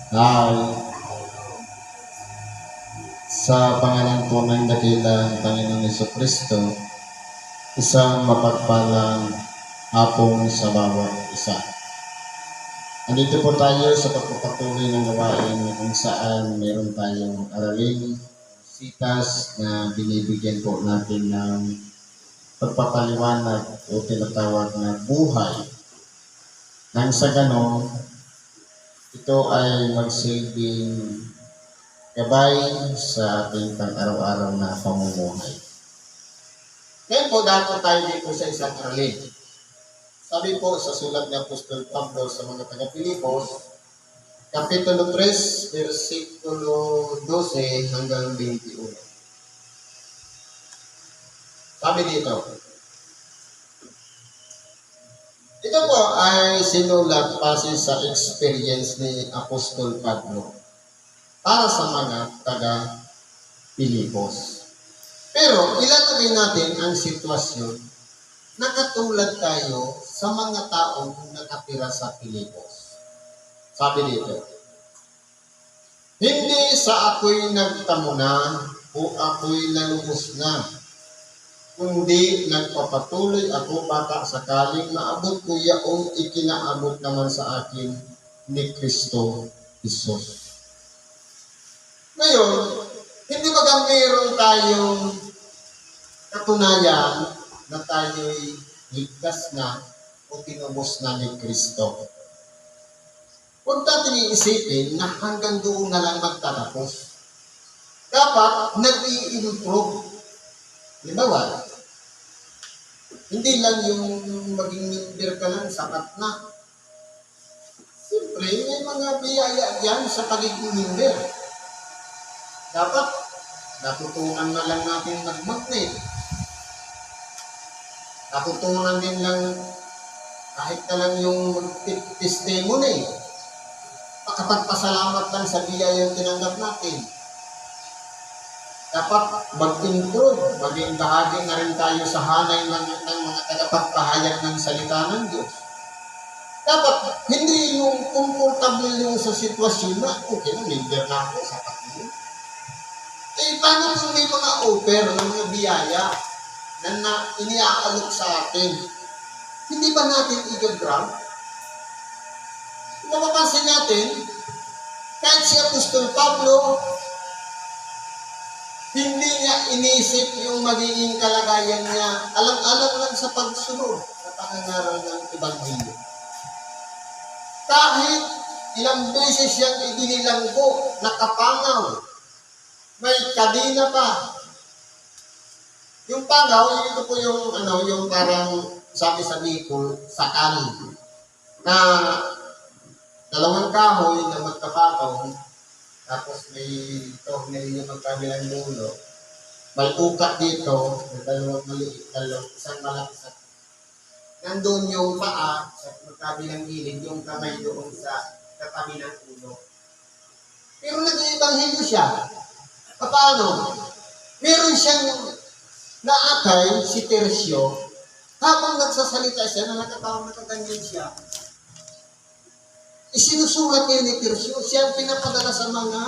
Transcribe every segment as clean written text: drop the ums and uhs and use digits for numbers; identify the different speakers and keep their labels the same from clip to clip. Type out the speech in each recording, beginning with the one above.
Speaker 1: Ay, sa pangalan po ng dakilang Panginoong Jesucristo, isang mapagpalang hapon sa bawat isa. Andito po tayo sa pagpapatuloy ng gawain kung saan meron tayong aralin, sitas na binibigyan po natin ng pagpapaliwanag o tinatawag na buhay. Nang sa ganon, ito ay magsilbing gabay sa ating pang-araw-araw na pamumuhay. Ngayon po, dapat tayo dito sa isang aralin. Sabi po sa sulat ni Apostol Pablo sa mga taga-Pilipos, Kapitulo 3, versikulo 12 hanggang 21. Sabi dito, ito po ay sinulat base sa experience ni Apostol Pablo para sa mga taga-Pilipos. Pero ilalagay natin ang sitwasyon na katulad tayo sa mga taong nakatira sa Pilipos. Sabi dito, hindi sa ako'y nagtamo na o ako'y nalubos na, kundi nagpapatuloy ako baka sakaling maabot ko yaong ikinaabot naman sa akin ni Kristo Jesus. Ngayon, hindi ba meron tayong katunayan na tayo'y ligtas na o tinubos na ni Kristo? Huwag natin iisipin na hanggang doon na lang magtatapos. Dapat nag-i-improve. Halimbawa, hindi lang yung maging member ka lang, sapat na. Siyempre, may mga biyaya yan sa pagiging member. Dapat, natutunan na lang natin mag-magnet. Natutunan din lang, kahit na lang yung testimony, makapagpasalamat lang sa biyaya yung tinanggap natin. Dapat mag-improve, maging bahagi na rin tayo sa hanay ng mga tagapagpahayag ng salita ng Diyos. Dapat, hindi yung comfortable yung sa sitwasyon na, okay na, member na ako, sapat yun. Paano kung may mga offer ng mga biyaya na iniaalok sa atin? Hindi ba natin i-grab? Napapansin natin, kahit si Apostol Pablo, hindi niya inisip yung magiging kalagayan niya. Alang-alang lang sa pagsunod sa pangangaral ng Ebanghelyo. Kahit ilang beses siyang idinilanggo, nakapangaw, may kadina pa. Yung pangaw, ito po yung, yung parang sabi sa Bicol, sakal, na dalawang kahoy na magkapataw, tapos may tornilyo magkabilang dulo. May ukat dito, may dalawang maliit, isang malaki sa nandun yung paa sa magkabilang gilid, yung kamay doon sa katabi ng ulo. Pero nag-iibanghelyo siya. Paano? Meron siyang naakay, si Tercio, habang nagsasalita siya, na nakaganyan siya. Isinusulat niya ni Tercio, siya ang pinapadala sa mga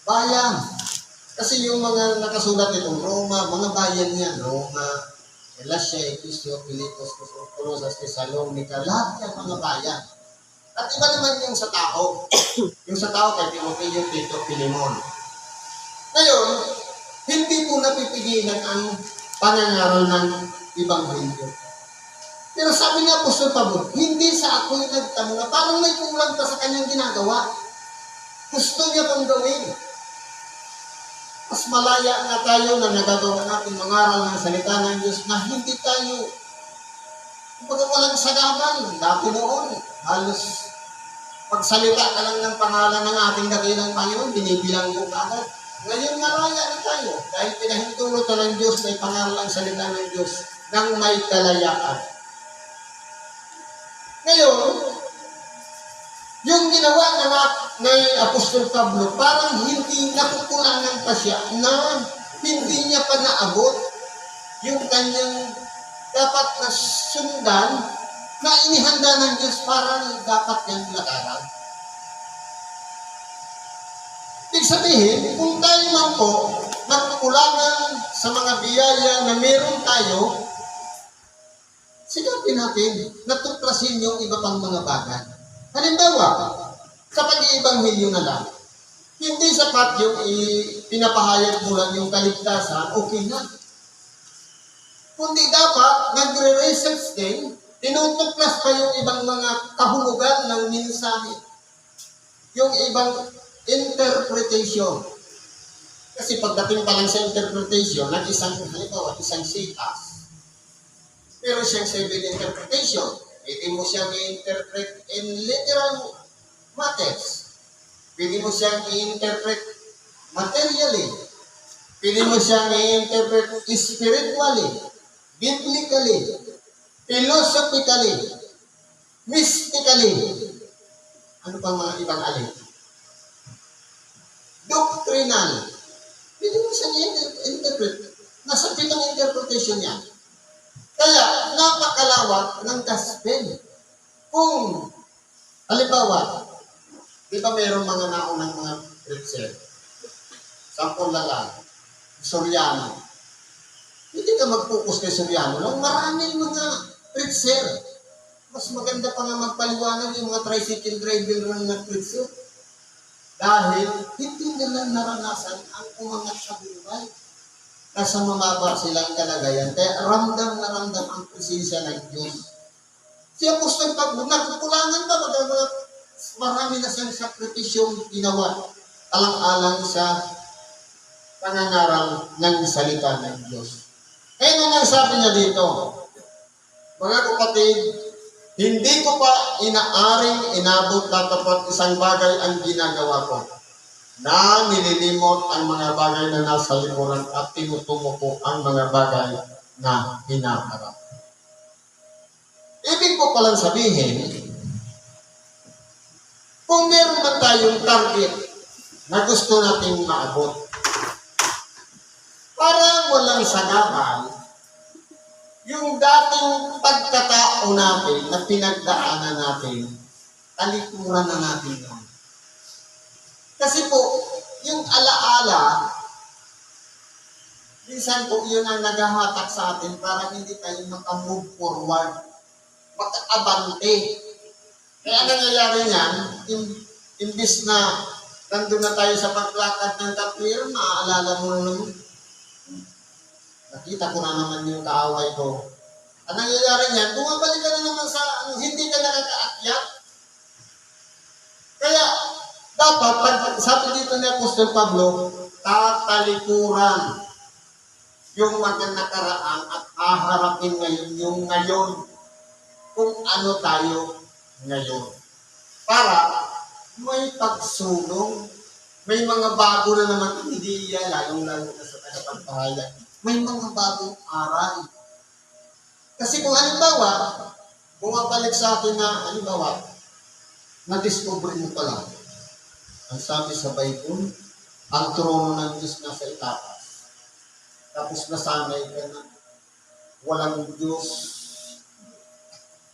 Speaker 1: bayan. Kasi yung mga nakasulat nitong Roma, mga bayan niya, Roma, Galacia, Efesio, Filipos, Colosas, Thessalonica, lahat yan mga bayan. At iba naman yung sa tao. Yung sa tao kay Timoteo, Tito, Filemon. Ngayon, hindi po napipigilan ang pangangaral ng Ebanghelyo. Pero sabi ni Apostol Pablo, hindi sa ako'y nagtamo na parang may kulang pa sa kanyang ginagawa. Gusto niya pang gawin. Mas malaya na tayo na nagagawa natin mangaral ng salita ng Diyos na hindi tayo kumbaga walang sagaman. Dati noon, halos pagsalita ka lang ng pangalan ng ating dakilang Panginoon, binibilang mo agad. Ngayon malaya na tayo dahil pinahintulot ng Diyos may pangaral ang salita ng Diyos nang may kalayaan. Ngayon, yung ginawa na Apostol Pablo, parang hindi nakukulangan pa siya na hindi niya pa naabot yung kanyang dapat na sundan na inihanda ng Diyos para dapat niyang lakaran. sabihin, kung tayo man po nagkukulangan sa mga biyaya na meron tayo, sigapin natin na tuklasin yung iba pang mga bagay. Halimbawa, sa pag-iibanghilyo na lang, hindi sapat yung pinapahayag mo lang yung kaligtasan, okay na. Kundi dapat nagre-research din, tinutuklas pa yung ibang mga kahulugan ng mensahe. Yung ibang interpretation. Kasi pagdating pa lang sa interpretation, halimbawa, isang sitas. Pero siyang 7 interpretation. Pwede mo siyang i-interpret in literal matters. Pwede mo siyang i-interpret materially. Pwede mo siyang i-interpret spiritually, biblically, philosophically, mystically. Ano pang mga ibang alin? Doctrinal. Pwede mo siyang i-interpret. Nasa 7 interpretation niya. Kaya, napakalawak ng gospel. Kung, halimbawa, di ba mayroong mga naunang mga preacher? Sample na lang, Soriano. Hindi ka mag-focus kay Soriano lang. Maraming mga preacher. Mas maganda pa nga magpaliwanag yung mga tricycle driver ng nag-preacher. Dahil hindi nila naranasan ang umangat sa buhay. Nasa mamaba silang kalagayan. Kaya ramdam na ramdam ang presensya ng Diyos. Si Apostol Pablo, nagkukulangan ba? Marami na siyang sakripisyong ginawa. Alang-alang sa pangangaral ng salita ng Diyos. Kaya naman sabi niya dito, mga kapatid, hindi ko pa inaaring inabot na tapat isang bagay ang ginagawa ko, na nililimot ang mga bagay na nasa likuran at tinutungo ko ang mga bagay na hinaharap. Ibig ko palang sabihin, kung meron man tayong target na gusto nating maabot, parang walang sanaban, yung dating pagkatao natin na pinagdaanan natin, talikuran na natin yun. Kasi po, yung alaala, minsan po yun ang naghahatak sa atin para hindi tayo makamove forward, makaabante. Kaya nangyayari niyan, imbis na nandun na tayo sa paglakad ng tapir, maaalala mo na naman. Nakita ko na naman yung kaaway ko. Ang nangyayari niyan, bumabalik ka na naman sa hindi ka nakakaakyat. Kaya, dapat, sabi dito ni Apostol Pablo, tatalikuran yung mga nakaraan at haharapin ngayon yung ngayon kung ano tayo ngayon. Para may pagsulong, may mga bago na naman ideya, lalong-lalo na sa tagapagpahayag. May mga bagong aral. Kasi kung halimbawa, bumabalik sa atin na, halimbawa, na-discover mo pa lang. Ang sabi sa Bible, ang trono ng Diyos nasa itaas. Tapos nasanay ka na walang Diyos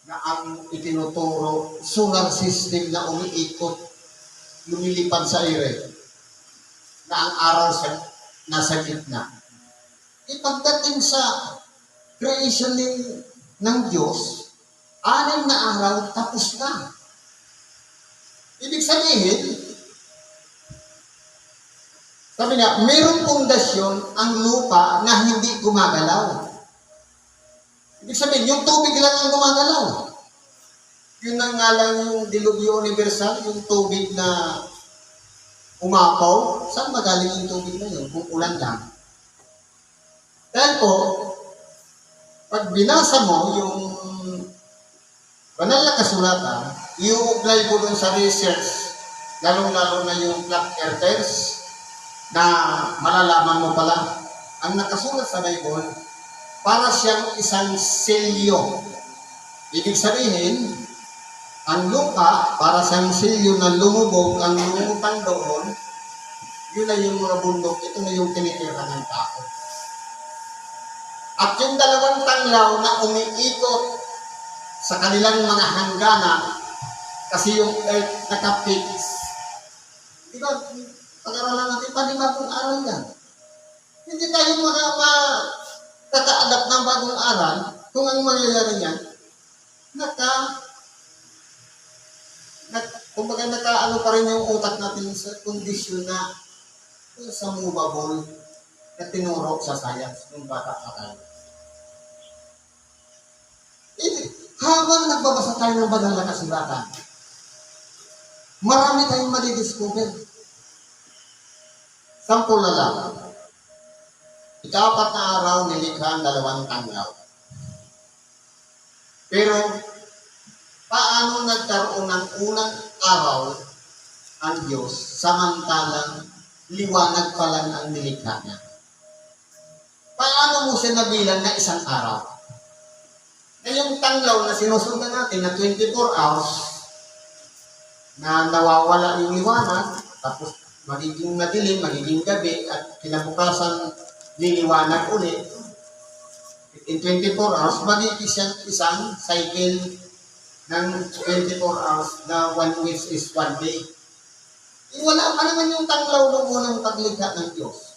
Speaker 1: na ang itinuturo, solar system na umiikot, lumilipad sa ere, na ang araw nasa gitna. Pagdating sa creation ng Diyos, 6 na araw, tapos na. Ibig sabihin, sabi nga, mayroong pundasyon ang lupa na hindi gumagalaw. Ibig sabihin, yung tubig lang ang gumagalaw. Yun ang nga lang yung dilubyo universal, yung tubig na umapaw. Saan magaling yung tubig na yun? Kung ulan lang. Dahil po, pag binasa mo yung banal na kasulatan, i-apply mo dun sa research, lalong-lalo na yung flat earthers, na malalaman mo pala, ang nakasulat sa Bible, para siyang isang selyo. Ibig sabihin, ang lupa, para siyang selyo na lumubog, ang lumutang doon, yun na yung mga bundok, ito na yung tinitira ng tao. At yung 2 tanglaw na umiikot sa kanilang mga hangganan, kasi yung earth nakapix. Diba, Pag-aralan natin, panibagong aral yan. Hindi tayo makaka-adapt ng bagong aral kung ang mangyayari niyan, kumbaga nakaano pa rin yung utak natin sa kondisyon na sa movable na tinuro sa science ng bata pa tayo. Habang nagbabasa tayo ng banal na kasulatan, marami tayong madidiscover. Sampul na lang. Ika-4 na araw nilikha ang 2 tanglaw. Pero, paano nagkaroon ng unang araw ang Diyos samantalang liwanag pa lang ang nilikha niya? Paano mo siya nabilang na isang araw? Na yung tanglaw na sinusundan natin na 24 hours na nawawala yung liwanag, tapos magiging madilim, magiging gabi, at kinabukasan liliwanag ulit. In 24 hours, magiging isang cycle ng 24 hours na 1 week is 1 day. Wala pa naman yung tanglaw ng unang paglikha ng Diyos.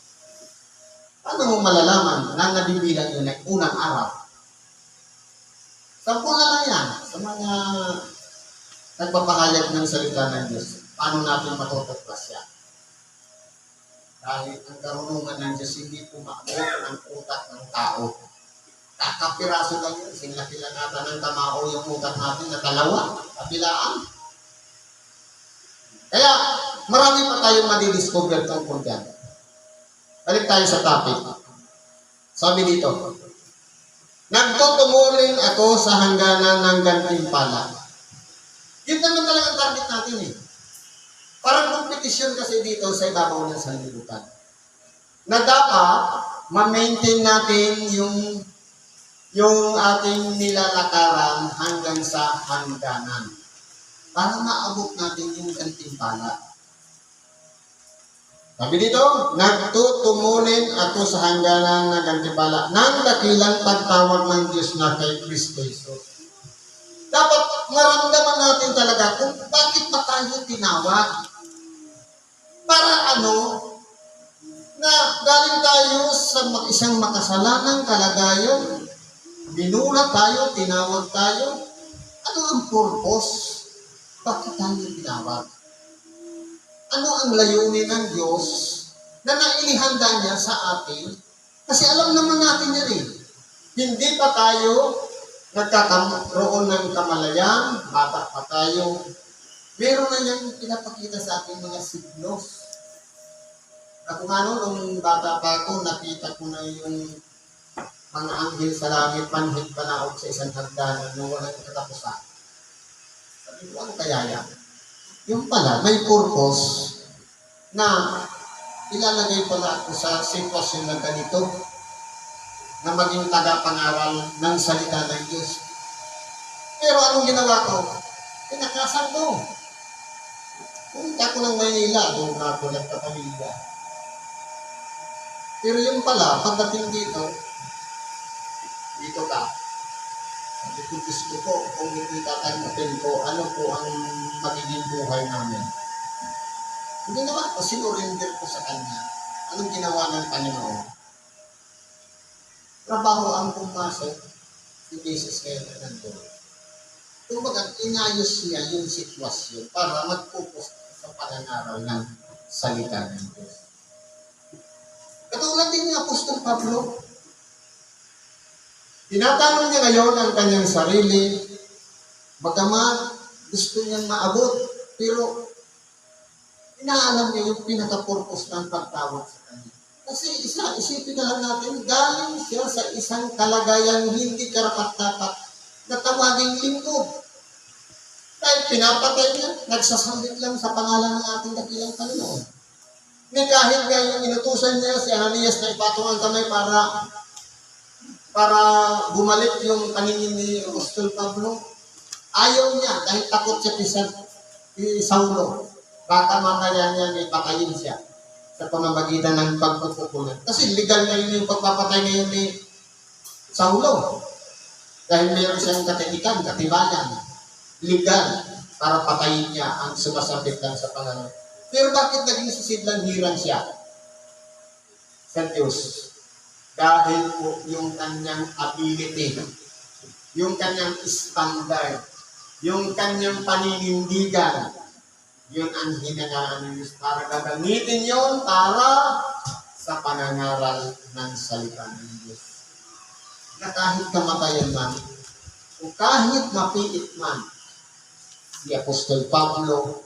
Speaker 1: Paano mo malalaman na nabibilang yun ay unang araw? Sampul na lang yan sa mga nagpapahayag ng salita ng Diyos. Paano natin matutuklas yan? Dahil ang karunungan ng Diyos hindi pumaabot ng utak ng tao. Kakapiraso lang yun. Sinlaki lang natin ng tamao yung utak natin na 2, kabilaan. Kaya marami pa tayong madidiscover tungkol dyan. Balik tayo sa topic. Sabi dito, nagtutumuling ako sa hangganan ng gantimpala. Yun naman talaga ang target natin eh. Parang kompetisyon kasi dito sa ibabaw ng sanlibutan. Na dapat ma-maintain natin yung ating nilalakaran hanggang sa hangganan. Para maabot natin yung gantimpala. Sabi dito, nagtutumulin ako sa hangganan ng gantimpala ng dakilang pagtawag ng Diyos na kay Kristo Jesus. Dapat maramdaman natin talaga kung bakit ba tayo tinawag. Para na galing tayo sa isang makasalanang kalagayan, binulat tayo, tinawag tayo. Ano ang purpose? Bakit tayo tinawag? Ano ang layunin ng Diyos na nainihanda niya sa atin? Kasi alam naman natin yan eh. Hindi pa tayo nagkakaroon ng kamalayan, bata pa tayo. Meron na niyang pinapakita sa ating mga signos. At kung nung bata pa ako, nakita ko na yung mga anghel sa langit, panhig panaog sa isang hagdanan na walang katapusan. Sabi ko, ano kaya yan? Yung pala, may purpose na ilalagay pala ako sa sitwasyon na ganito na maging tagapangaral ng salita ng Diyos. Pero anong ginawa ko? Pinakasan ko. Pumunta ko ng Maynila, doon na ako nagpapamilya. Pero yung pala, pagdating dito ka. Sabi ko, gusto ko, kung hindi tatanggapin ko, ano po ang magiging buhay namin. Hindi naman ko, sinurinder ko sa Kanya. Anong ginawa ng Panginoon? Trabaho ang pumasok si Jesus kaya na nandun. Kumbaga, inayos niya yung sitwasyon para mag-focus sa pananaral ng salita ng Diyos. Katulad din ni Apostol Pablo, tinatanong niya ngayon ang kanyang sarili, bagamat gusto niyang maabot, pero inaalam niya yung pinaka-purpose ng pagtawag sa kanya. Kasi isipin na lang natin, galing siya sa isang kalagayan hindi karapat-dapat na tawaging lingkod. Dahil pinapatay niya, nagsasalit lang sa pangalan ng ating dakilang Panginoon. Kahit nga yung inutusan niya si Ananias na ipatong ang kamay para bumalik yung paningin ni Apostol Pablo, ayaw niya dahil takot siya kay Saulo. Baka mamaya niya patayin siya sa pamamagitan ng pagpupukulan. Kasi legal na yun yung pagpapatay ngayon ni Saulo. Dahil mayroon siyang katibayan, legal, para patayin niya ang sumasabit lang sa pangalan Pero bakit naging sisidlang hirang siya sa Diyos? Dahil po yung kanyang ability, yung kanyang standard, yung kanyang paninindigan, yun ang hinangaan ng Diyos para gagamitin yun para sa panangaral ng salita ng Diyos. Na kahit kamatayan man, o kahit mapiit man, si Apostol Pablo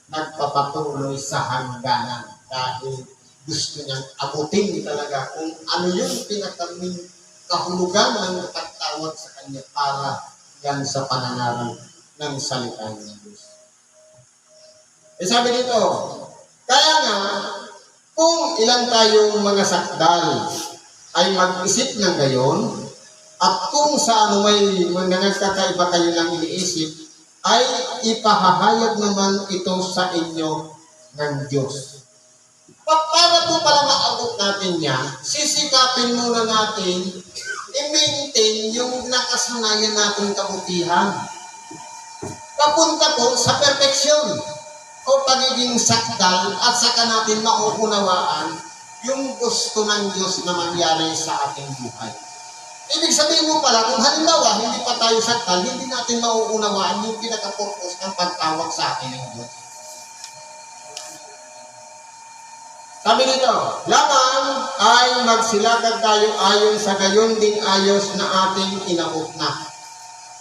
Speaker 1: nagpapatuloy sa hangganan dahil gusto niyang abutin talaga kung ano yung pinakaming kahulugan ng pagtawag sa kanya para yan sa panangaral ng salita ng Diyos. Eh sabi dito, kaya nga, kung ilan tayong mga sakdal ay mag-isip ng gayon, at kung sa ano may nagkakaiba kayo ng iniisip, ay ipahahayag naman ito sa inyo ng Diyos. Para po pala maabot natin yan, sisikapin muna natin i-maintain yung nakasanayan nating kabutihan. Papunta po sa perfeksyon o pagiging sakdal at saka natin mauunawaan yung gusto ng Diyos na mangyari sa ating buhay. Ibig sabihin mo pala, kung halimbawa, hindi pa tayo sakdal, hindi natin mauunawaan yung pinaka-purpose ng pagtawag sa atin ng Diyos. Sabi nito, lamang ay magsilakad tayo ayon sa gayon ding ayos na ating inabot na.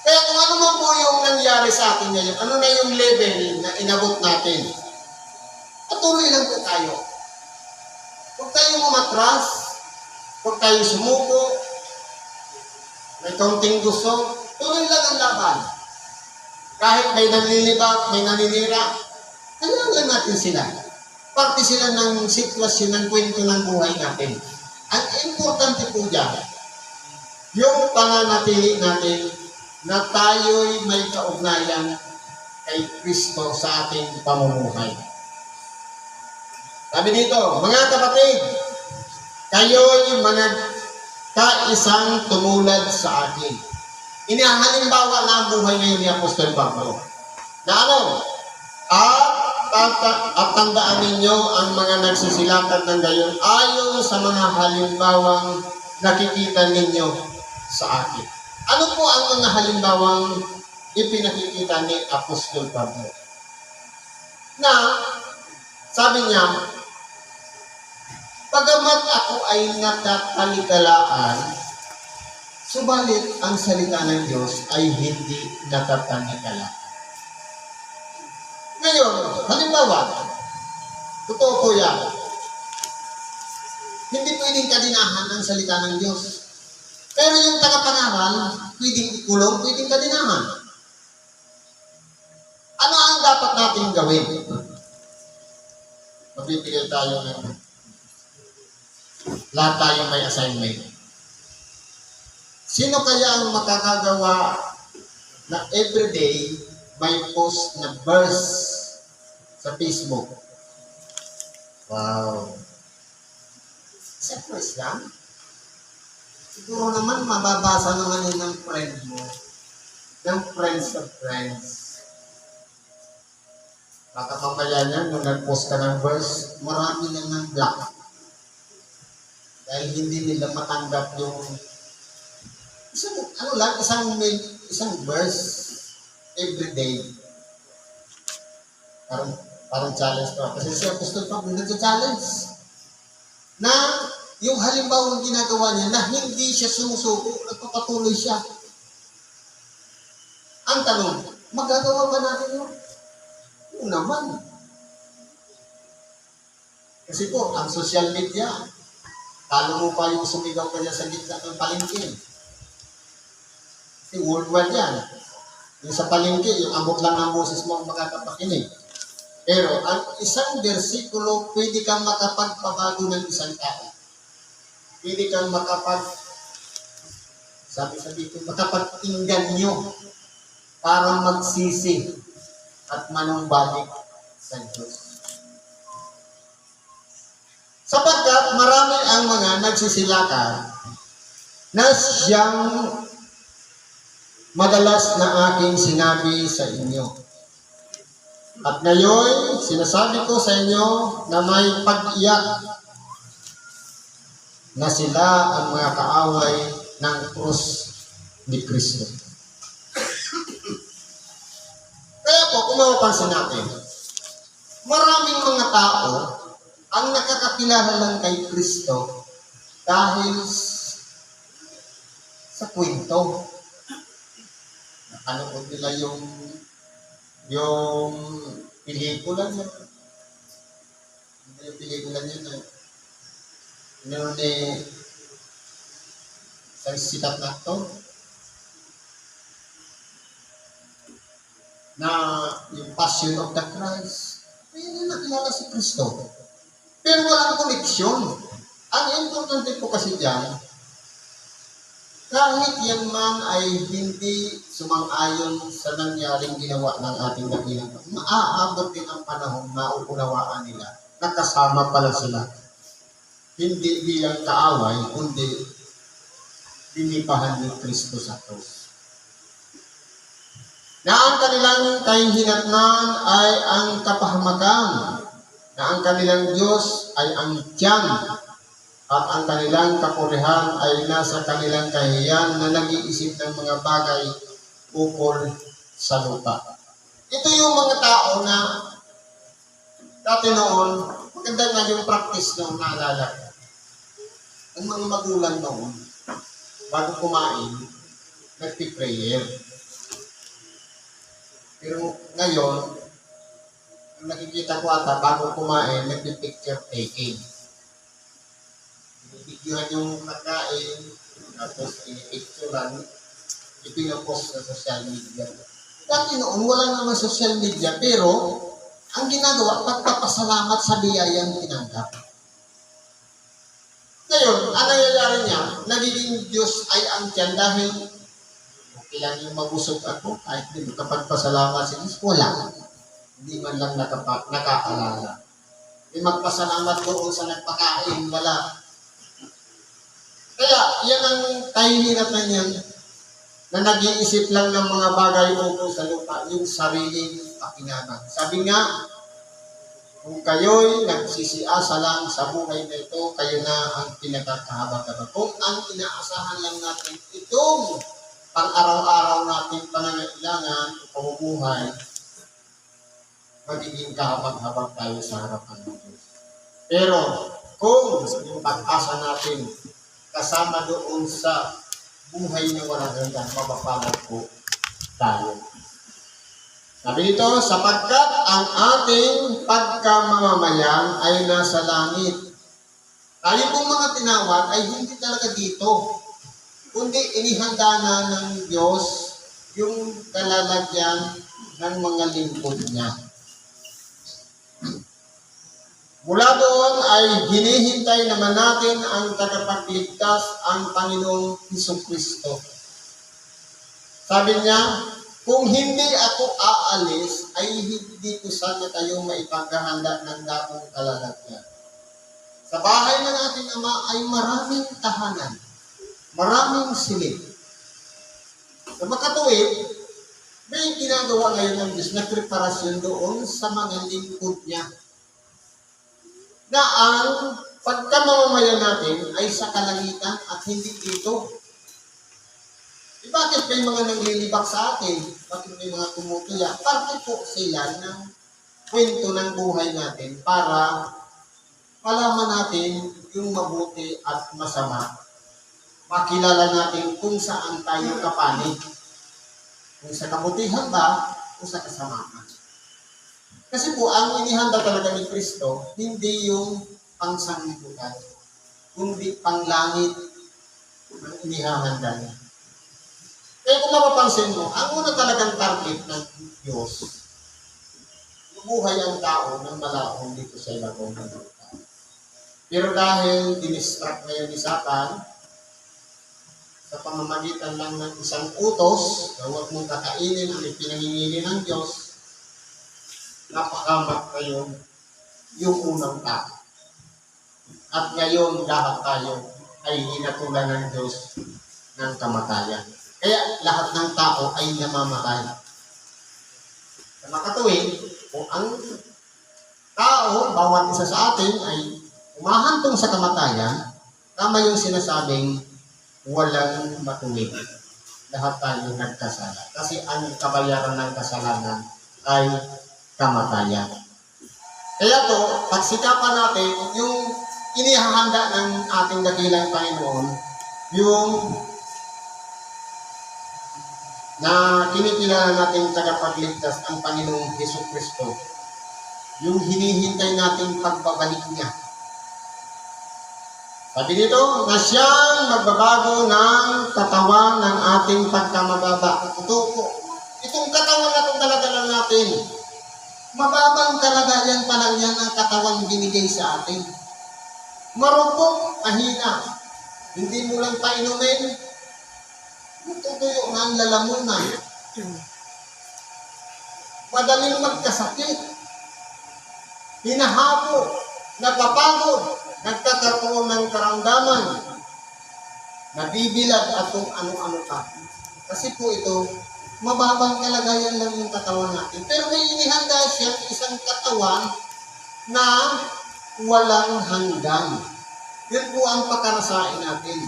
Speaker 1: Kaya kung ano man po yung nangyari sa atin ngayon, ano na yung level na inabot natin, patuloy lang po tayo. Huwag tayo umatras, huwag tayo sumuko, may kaunting gusto, tuloy lang ang laban. Kahit may nanlilibak, may naninira, kailangan natin sila. Parte sila ng sitwasyon, ng kwento ng buhay natin. Ang importante po dyan, yung pananatili natin na tayo'y may kaugnayan kay Kristo sa ating pamumuhay. Sabi dito, mga kapatid, kayo'y mga kaisang tumulad sa akin. Inihahalimbawa na ang buhay ngayon ni Apostol Pablo. Na ano? At tandaan ninyo ang mga nagsisilakad ng gayon ayon sa mga halimbawang nakikita ninyo sa akin. Ano po ang mga halimbawang ipinakikita ni Apostol Pablo? Na, sabi niya, pagamat ako ay natatalikalaan, subalit ang salita ng Diyos ay hindi natatalikalaan. Ngayon, halimbawa, totoo po yan, hindi pwedeng kadinahan ang salita ng Diyos. Pero yung tagapangaral, pwedeng ikulong, pwedeng kadinahan. Ano ang dapat natin gawin? Mabibigay tayo ng lahat tayo may assignment. Sino kaya ang makakagawa na everyday may post na verse sa Facebook? Wow. Sa verse lang? Siguro naman mababasa naman yun ng friend mo. Ng friends of friends. Baka mamaya niyan, nung nag-post ka ng verse, marami na ng block. Dahil hindi nila matanggap yung isang verse everyday. Parang challenge pa. Kasi si Apostol Pablo nag-challenge na yung halimbawa ng ginagawa niya na hindi siya sumusuko, nagpapatuloy siya. Ang tanong, magagawa ba natin yun? Oo naman. Kasi po, ang social media, talo mo pa yung sumigaw ka niya sa gitna ng palengke. Kasi worldwide yan. Yung sa palengke, yung abot lang ng boses mo ang makakapakinig. Pero ang isang bersikulo, pwede kang makapagpabago ng isang tao. Pwede kang makapag-inggan nyo para magsisi at manumbalik sa Diyos. Sapagkat marami ang mga nagsisilakan na siyang madalas na aking sinabi sa inyo. At ngayon, sinasabi ko sa inyo na may pag-iyak na sila ang mga kaaway ng krus ni Kristo. Kaya po, kung mapapansin natin, maraming mga tao ang nakakakilala lang kay Kristo dahil sa kwento. Napanood nila yung pelikula niya. Yung pelikula niya na meron isang sikat na actor na yung Passion of the Christ. Hindi nakilala si Kristo. Pero walang koneksyon. Ang importante po kasi dyan, kahit yan man ay hindi sumang-ayon sa nangyaring ginawa ng ating dakilang, maaabot din ang panahon na uunawaan nila na kasama pala sila. Hindi bilang kaaway, kundi dinipahan ni Kristo sa krus. Na ang kanilang kahinatnan ay ang kapahamakan, na ang kanilang Diyos ay ang tiyan, at ang kanilang kapurihan ay nasa kanilang kahiyan na nag-iisip ng mga bagay ukol sa lupa. Ito yung mga tao na dati noon, maganda nga yung practice noon, naalala ko. Ang mga magulang noon, bago kumain, nagpi-prayer. Pero ngayon, ang nakikita ko ata, bago kumain, nagpi-picture taking. Binibidyohan yung pagkain, tapos pinipicturean, ipinapost sa social media. Dati noon, wala naman social media, pero ang ginagawa, pagpapasalamat sa biyayang tinanggap. Ngayon, ang nangyayari niya, nagiging Diyos ay ang tiyan dahil okay lang yung mabusog ako, kahit hindi makapagpasalamat sa Diyos, wala. Hindi man lang nakaalala. May magpasalamat doon sa nagpakain, wala. Kaya, yan ang kahinatan niyan, na nag-iisip lang ng mga bagay ukol sa lupa, yung sariling pakinabang. Sabi nga, kung kayo'y nagsisiasa lang sa buhay na ito, kayo na ang pinagkakahabag-habag. Kung ang inaasahan lang natin itong pang-araw-araw nating pangangailangan o pamumuhay, magiging kahabag-habag tayo sa harapan ng Diyos. Pero kung yung pag-asa natin kasama doon sa buhay na walang hanggan, mapapalad po tayo. Sabi dito, sapagkat ang ating pagkamamamayan ay nasa langit. Tayo pong mga tinawag ay hindi talaga dito, kundi inihanda na ng Diyos yung kalalagyan ng mga lingkod niya. Mula doon ay hinihintay naman natin ang tagapagligtas, ang Panginoong Jesucristo. Sabi niya, kung hindi ako aalis, ay hindi ko sana kayo maipaghahanda ng dakong kalalagyan. Sa bahay ng ating Ama ay maraming tahanan, maraming silid. Sa makatuwid, may ginagawa ngayon ng Diyos na preparasyon doon sa mga lingkod niya. Na ang pagkamamamayan natin ay sa kalangitan at hindi dito. Bakit may mga nanglilibak sa atin? Bakit may mga tumutuya? Parte po sila ng kwento ng buhay natin para malaman natin yung mabuti at masama. Makilala natin kung saan tayo kapanig. Kung sa kabutihan ba o sa kasamaan. Kasi po, ang inihanda talaga ni Kristo, hindi yung pangsanglibutan, kundi panglangit ang inihahanda niya. Kaya kung mapapansin mo, ang una talagang target ng Diyos, mabuhay ang tao ng malahong dito sa ibabaw ng lupa. Pero dahil dinistract ngayon ni Satan, sa pamamagitan lang ng isang utos, na huwag mong kakainin ang ipinangingili ng Diyos, napakamat ngayon yung unang tao. At ngayon lahat tayo ay hinatulan ng Diyos ng kamatayan. Kaya lahat ng tao ay namamatay. Sa makatuwid, Kung ang tao, bawat isa sa atin ay umahantong sa kamatayan, tama yung sinasabing walang matuwid. Lahat tayo nagkasala. Kasi ang kabayaran ng kasalanan ay kamatayan. Kaya to, pagsikapan natin, yung inihahanda ng ating dakilang Panginoon, yung na kinikilala nating tagapagligtas ang Panginoong Jesucristo, yung hinihintay nating pagbabalik niya. Sabi dito, na siyang magbabago ng katawan ng ating pagkamababa. Itong katawan na itong dala-dala natin, mababang kalagayan pa lang yan ang katawan binigay sa atin. Marupok, mahina. Hindi mo lang painumin, tutuyo na ang lalamunan. Madaling magkasakit. Hinahabo, napapagod, nagkakaroon ng karamdaman, nabibilad at kung ano-ano pa. Kasi po ito, mababang kalagayan lang yung katawan natin. Pero may inihanda siyang isang katawan na walang hanggan. Yun po ang pagkarasain natin.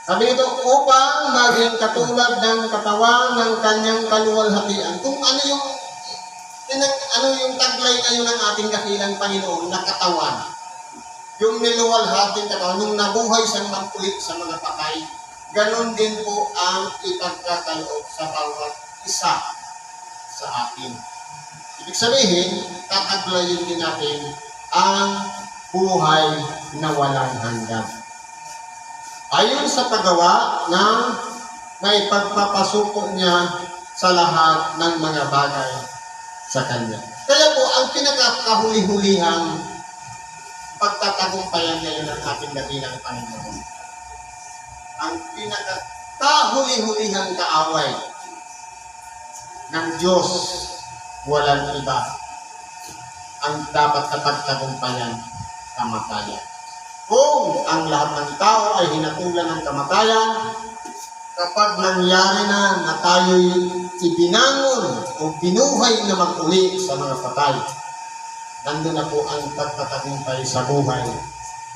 Speaker 1: Sabi ito, upang maging katulad ng katawan ng kanyang kaluwalhatian. Kung ano yung taglay ngayon ng ating dakilang Panginoon na katawan. Yung niluwalhating katawan, nung nabuhay siyang magkulit sa mga patay, ganon din po ang ipagkakaloob sa bawat isa sa atin. Ibig sabihin, tataglayin din natin ang buhay na walang hanggan. Ayon sa paggawa ng may pagpapasuko niya sa lahat ng mga bagay sa Kanya. Kaya po, ang pinakakahuli-hulihang pagtatagumpayan ngayon ng ating dakilang Panginoon, ang pinakakahuli-hulihang kaaway ng Diyos, walang iba, ang dapat na pagtagumpayan, kamatayan. Kung ang lahat ng tao ay hinatulan ng kamatayan, kapag nangyari na tayo'y ibinangon o binuhay na mag-uli sa mga patay, nandun na po ang pagtatagumpay sa buhay,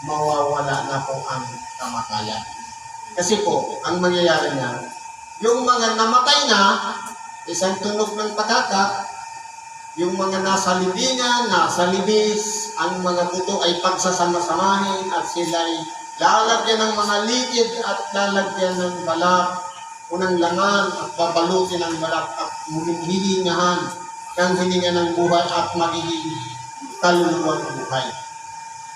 Speaker 1: mawawala na po ang kamatayan. Kasi po, ang mangyayari na, yung mga namatay na, isang tunog ng pagkaka, yung mga nasa libingan, nasa libis, ang mga buto ay pagsasama-samahin at sila'y lalagyan ng mga ligid at lalagyan ng balak o ng langan at babalutin ng balak at hihingahan ng hininga ng buhay at magiging kaluluwang buhay.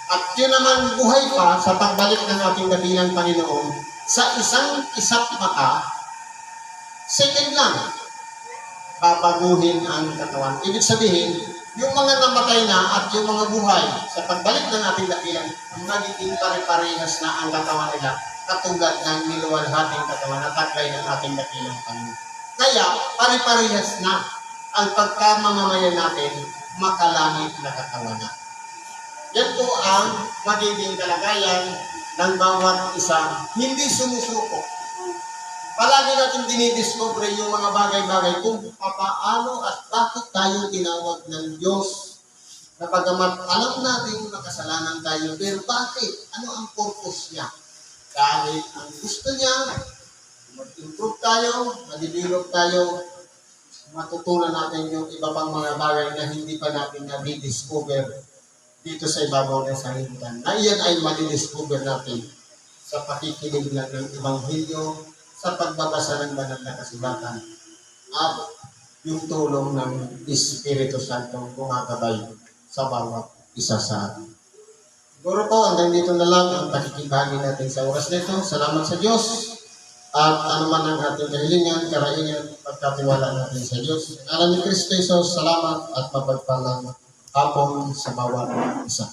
Speaker 1: At yun naman buhay pa sa pagbalik ng ating dakilang Panginoon sa isang mata, second lang, babaguhin ang katawan. Ibig sabihin, yung mga namatay na at yung mga buhay sa pagbalik ng ating dakilang, magiging pare-parehas na ang katawan nila katulad ng niluwalhating katawan na taglay ng ating dakilang Panginoon. Kaya, pare-parehas na ang pagkamamamayan natin makalangit na katawan na. Yan po ang magiging kalagayan ng bawat isa, hindi sumusuko. Palagi natin dinidiscover yung mga bagay-bagay kung paano at bakit tayo tinawag ng Diyos. Na pagamat alam natin makasalanan tayo, pero bakit? Ano ang purpose niya? Dahil ang gusto niya, mag-improve tayo, mag-develop tayo, matutunan natin yung iba pang mga bagay na hindi pa natin na-discover dito sa ibabaw ng sanlibutan. Na iyan ay ma-discover natin sa pakikinig lang ng Ebanghelyo, sa pagbabasa ng banal na kasulatan at yung tulong ng Espiritu Santo gumagabay sa bawat isa sa atin. Siguro po, hanggang dito na lang ang pakikibahagi natin sa oras nito. Salamat sa Diyos at anuman ang ating kahilingan, karaingan, pagkatiwala natin sa Diyos. Sa ngalan ni Kristo Jesus, salamat at mapagpalang hapon sa bawat isa.